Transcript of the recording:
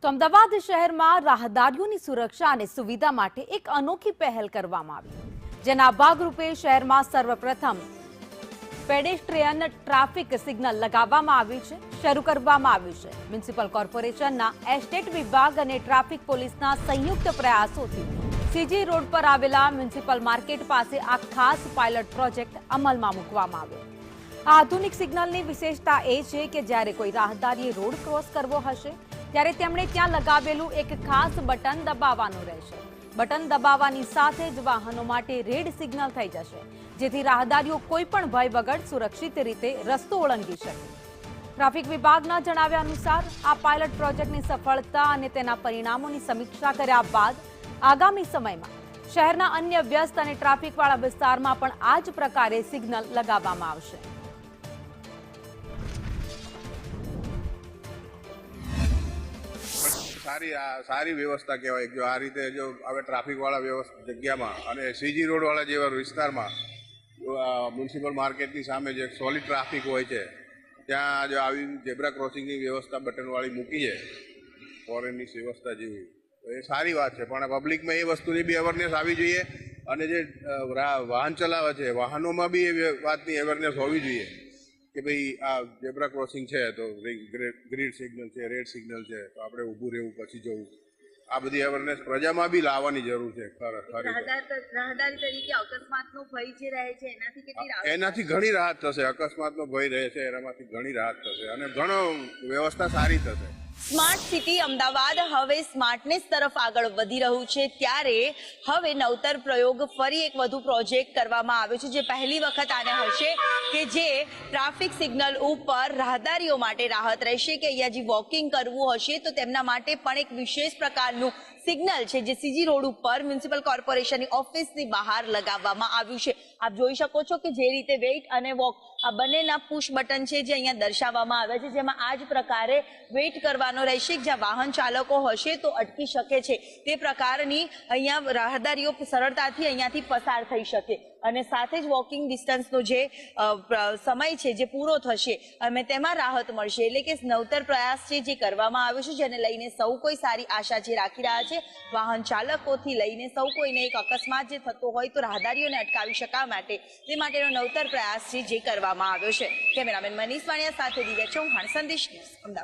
તો અમદાવાદ શહેરમાં રાહદારીઓની સુરક્ષા અને સુવિધા માટે એક અનોખી પહેલ કરવામાં આવી, જેના ભાગરૂપે શહેરમાં સર્વપ્રથમ પેડેસ્ટ્રીયન ટ્રાફિક સિગ્નલ લગાવવામાં આવ્યું છે, શરૂ કરવામાં આવ્યું છે. મ્યુનિસિપલ કોર્પોરેશનના એસ્ટેટ વિભાગ અને ટ્રાફિક પોલીસના સંયુક્ત પ્રયાસોથી સીજી રોડ પર આવેલા મ્યુનિસિપલ માર્કેટ પાસે આ ખાસ પાયલોટ પ્રોજેક્ટ અમલમાં મૂકવામાં આવ્યો. આ આધુનિક સિગ્નલની વિશેષતા એ છે કે જ્યારે કોઈ રાહદારીએ રોડ ક્રોસ કરવો હશે ત્યારે તેમણે ત્યાં લગાવેલું એક ખાસ બટન દબાવવાનું રહેશે. બટન દબાવવાની સાથે જ વાહનો માટે રેડ સિગ્નલ થઈ જશે, જેથી રાહદારીઓ કોઈ પણ ભય વગર સુરક્ષિત રીતે રસ્તો ઓળંગી શકે. ટ્રાફિક વિભાગના જણાવ્યા અનુસાર આ પાયલોટ પ્રોજેક્ટની સફળતા અને તેના પરિણામોની સમીક્ષા કર્યા બાદ આગામી સમયમાં શહેરના અન્ય વ્યસ્ત અને ટ્રાફિકવાળા વિસ્તારમાં પણ આ જ પ્રકારે સિગ્નલ લગાવવામાં આવશે. સારી વ્યવસ્થા કહેવાય. જો આ રીતે જો હવે ટ્રાફિકવાળા જગ્યામાં અને સીજી રોડવાળા જેવા વિસ્તારમાં મ્યુનિસિપલ માર્કેટની સામે જે સોલિડ ટ્રાફિક હોય છે ત્યાં જો આવી ઝેબ્રા ક્રોસિંગની વ્યવસ્થા બટનવાળી મૂકી છે ફોરેનની વ્યવસ્થા જેવી, તો એ સારી વાત છે. પણ પબ્લિકમાં એ વસ્તુની બી અવેરનેસ આવી જોઈએ અને જે વાહન ચલાવે છે વાહનોમાં બી એ વાતની અવેરનેસ હોવી જોઈએ કે ભાઈ આ ઝેબ્રા ક્રોસિંગ છે તો ગ્રીન સિગ્નલ છે, રેડ સિગ્નલ છે, તો આપણે ઊભું રહેવું પછી જવું. આ બધી અવેરનેસ પ્રજામાં બી લાવવાની જરૂર છે. રાહદારી તરીકે અકસ્માતનો ભય જે રહે છે એનાથી ઘણી રાહત થશે. અકસ્માતનો ભય રહે છે એનામાંથી ઘણી રાહત થશે અને ઘણો વ્યવસ્થા સારી થશે. સ્માર્ટ સિટી અમદાવાદ હવે સ્માર્ટનેસ તરફ આગળ વધી રહ્યું છે, ત્યારે હવે નવતર પ્રયોગ ફરી એક વધુ પ્રોજેક્ટ કરવામાં આવ્યો છે, જે પહેલી વખત આને હશે કે જે ટ્રાફિક સિગ્નલ ઉપર રાહદારીઓ માટે રાહત રહેશે કે અહીંયા જે વોકિંગ કરવું હશે તો તેમના માટે પણ એક વિશેષ પ્રકારનું સિગ્નલ છે જે સીજી રોડ ઉપર મ્યુનિસિપલ કોર્પોરેશનની ઓફિસની બહાર લગાવવામાં આવ્યું છે. આપ જોઈ શકો છો કે જે રીતે વેઇટ અને વોક આ બંનેના પુશ બટન છે જે અહીંયા દર્શાવવામાં આવ્યા છે, જેમાં આ જ પ્રકારે વેઇટ કરવાનો રહેશે. જ્યાં વાહન ચાલકો હશે તો અટકી શકે છે તે પ્રકારની અહીંયા રાહદારીઓ સરળતાથી અહીંયાથી પસાર થઈ શકે અને સાથે જ વોકિંગ ડિસ્ટન્સનો જે સમય છે જે પૂરો થશે અને તેમાં રાહત મળશે. એટલે કે નવતર પ્રયાસ છે જે કરવામાં આવ્યો છે, જેને લઈને સૌ કોઈ સારી આશા જે રાખી રહ્યા છે. વાહન ચાલકોથી લઈને સૌ કોઈને એક અકસ્માત જે થતો હોય તો રાહદારીઓને અટકાવી શકાય માટે તે માટેનો નવતર પ્રયાસ છે જે કરવામાં આવ્યો છે. કેમેરામેન મનીષ વાણિયા સાથે દિવ્યા ચૌહાણ, સંદેશ ન્યૂઝ, અમદાવાદ.